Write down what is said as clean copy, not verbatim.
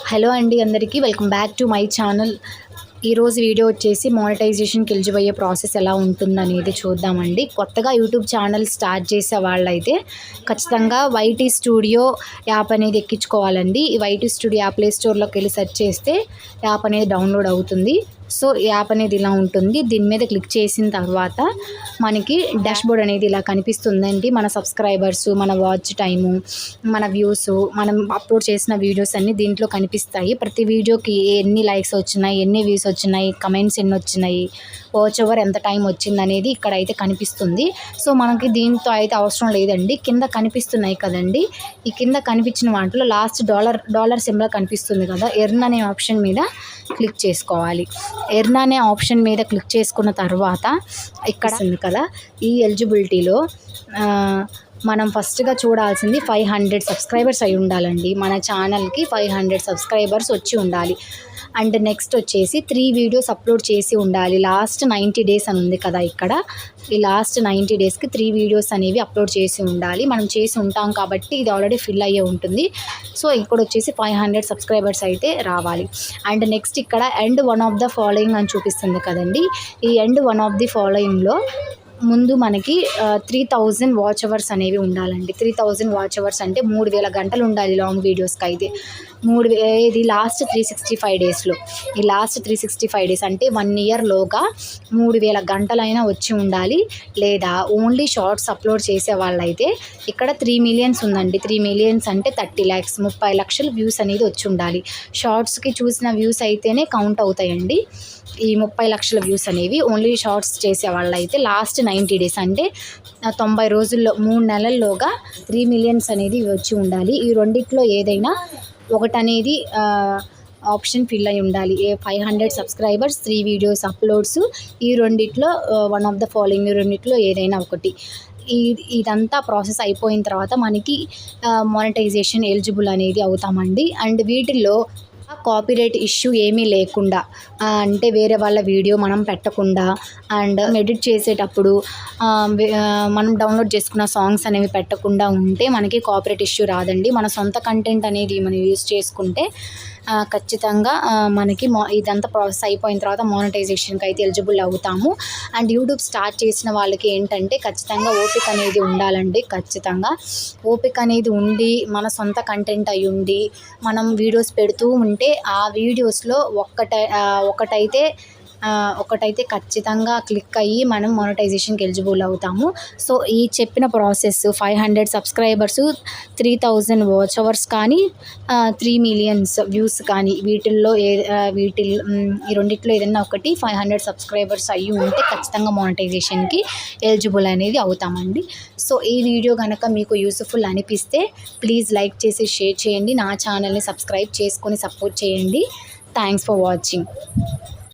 Hello అండి అందరికీ welcome back to my channel. ఈరోజు వీడియో వచ్చేసి మానిటైజేషన్కి ఎలిజిబుల్ అయ్యే ప్రాసెస్ ఎలా ఉంటుందనేది చూద్దామండి. కొత్తగా యూట్యూబ్ ఛానల్ స్టార్ట్ చేసే వాళ్ళైతే ఖచ్చితంగా వైటీ స్టూడియో యాప్ అనేది ఎక్కించుకోవాలండి. ఈ వైటీ స్టూడియో యాప్ ప్లే స్టోర్లోకి వెళ్ళి సెర్చ్ చేస్తే యాప్ అనేది డౌన్లోడ్ అవుతుంది. సో యాప్ అనేది ఇలా ఉంటుంది. దీని మీద క్లిక్ చేసిన తర్వాత మనకి డాష్బోర్డ్ అనేది ఇలా కనిపిస్తుందండి. మన సబ్స్క్రైబర్స్, మన వాచ్ టైము, మన వ్యూస్, మనం అప్లోడ్ చేసిన వీడియోస్ అన్నీ దీంట్లో కనిపిస్తాయి. ప్రతి వీడియోకి ఎన్ని లైక్స్ వచ్చినాయి, ఎన్ని వ్యూస్ వచ్చినాయి, కమెంట్స్ ఎన్ని వచ్చినాయి, వాచ్ ఓవర్ ఎంత టైం వచ్చింది అనేది ఇక్కడైతే కనిపిస్తుంది. సో మనకి దీంతో అయితే అవసరం లేదండి. కింద కనిపిస్తున్నాయి కదండి, ఈ కింద కనిపించిన వాటిలో లాస్ట్ డాలర్ సింబల్ కనిపిస్తుంది కదా, ఎర్న్ అనే ఆప్షన్ మీద క్లిక్ చేసుకోవాలి. ఎర్న్ అనే ఆప్షన్ మీద క్లిక్ చేసుకున్న తర్వాత ఇక్కడ ఉంది కదా, ఈ ఎలిజిబిలిటీలో మనం ఫస్ట్గా చూడాల్సింది 500 సబ్స్క్రైబర్స్ అయి ఉండాలండి. మన ఛానల్కి 500 సబ్స్క్రైబర్స్ వచ్చి ఉండాలి. అండ్ నెక్స్ట్ వచ్చేసి 3 వీడియోస్ అప్లోడ్ చేసి ఉండాలి. లాస్ట్ 90 డేస్ అని ఉంది కదా, ఇక్కడ ఈ లాస్ట్ 90 డేస్కి 3 వీడియోస్ అనేవి అప్లోడ్ చేసి ఉండాలి. మనం చేసి ఉంటాం కాబట్టి ఇది ఆల్రెడీ ఫిల్ అయ్యే ఉంటుంది. సో ఇక్కడ వచ్చేసి 500 సబ్స్క్రైబర్స్ అయితే రావాలి. అండ్ నెక్స్ట్ ఇక్కడ end one of the following అని చూపిస్తుంది కదండి. ఈ ఎండ్ వన్ ఆఫ్ ది ఫాలోయింగ్లో ముందు మనకి 3000 వాచ్ అవర్స్ అనేవి ఉండాలండి. 3000 వాచ్ అవర్స్ అంటే 3000 గంటలు ఉండాలి లాంగ్ వీడియోస్కి అయితే. ఇది లాస్ట్ 365 డేస్లో, ఈ లాస్ట్ 365 డేస్ అంటే 1 ఇయర్లోగా 3000 గంటలైనా వచ్చి ఉండాలి. లేదా ఓన్లీ షార్ట్స్ అప్లోడ్ చేసే వాళ్ళైతే ఇక్కడ 3 మిలియన్స్ ఉందండి. 3 మిలియన్స్ అంటే 30 lakhs, 30 లక్షల వ్యూస్ అనేది వచ్చి ఉండాలి. షార్ట్స్కి చూసిన వ్యూస్ అయితేనే కౌంట్ అవుతాయండి. ఈ 30 లక్షల వ్యూస్ అనేవి ఓన్లీ షార్ట్స్ చేసే వాళ్ళైతే లాస్ట్ 90 డేస్ అంటే 90 రోజుల్లో 3 నెలల్లోగా 3 మిలియన్స్ అనేది వచ్చి ఉండాలి. ఈ రెండిట్లో ఏదైనా ఒకటనేది ఆప్షన్ ఫిల్ అయి ఉండాలి. 500 సబ్స్క్రైబర్స్, 3 వీడియోస్ అప్లోడ్స్, ఈ రెండిట్లో వన్ ఆఫ్ ద ఫాలోయింగ్, ఈ రెండిట్లో ఏదైనా ఒకటి. ఇదంతా ప్రాసెస్ అయిపోయిన తర్వాత మనకి మానిటైజేషన్ ఎలిజిబుల్ అనేది అవుతామండి. అండ్ వీటిల్లో కాపీరైట్ ఇష్యూ ఏమీ లేకుండా, అంటే వేరే వాళ్ళ వీడియో మనం పెట్టకుండా, అండ్ ఎడిట్ చేసేటప్పుడు మనం డౌన్లోడ్ చేసుకున్న సాంగ్స్ అనేవి పెట్టకుండా ఉంటే మనకి కాపీరైట్ ఇష్యూ రాదండి. మన సొంత కంటెంట్ అనేది మనం యూజ్ చేసుకుంటే ఖచ్చితంగా మనకి ఇదంతా ప్రాసెస్ అయిపోయిన తర్వాత మానిటైజేషన్కి అయితే ఎలిజిబుల్ అవుతాము. అండ్ యూట్యూబ్ స్టార్ట్ చేసిన వాళ్ళకి ఏంటంటే ఖచ్చితంగా ఓపిక అనేది ఉండాలండి. ఖచ్చితంగా ఓపిక అనేది ఉండి మన సొంత కంటెంట్ అయి ఉండి మనం వీడియోస్ పెడుతూ ఉంటే ఆ వీడియోస్లో ఒకటైతే ఖచ్చితంగా క్లిక్ అయ్యి మనం మానిటైజేషన్కి ఎలిజిబుల్ అవుతాము. సో ఈ చెప్పిన ప్రాసెస్ 500 సబ్స్క్రైబర్స్, 3000 వాచ్ అవర్స్ కానీ 3 మిలియన్స్ వ్యూస్ కానీ ఈ రెండిట్లో ఏదైనా ఒకటి 500 సబ్స్క్రైబర్స్ అయ్యి ఉంటే ఖచ్చితంగా మానిటైజేషన్కి ఎలిజిబుల్ అనేది అవుతామండి. సో ఈ వీడియో కనుక మీకు యూస్ఫుల్ అనిపిస్తే ప్లీజ్ లైక్ చేసి షేర్ చేయండి. నా ఛానల్ని సబ్స్క్రైబ్ చేసుకొని సపోర్ట్ చేయండి. Thanks for watching.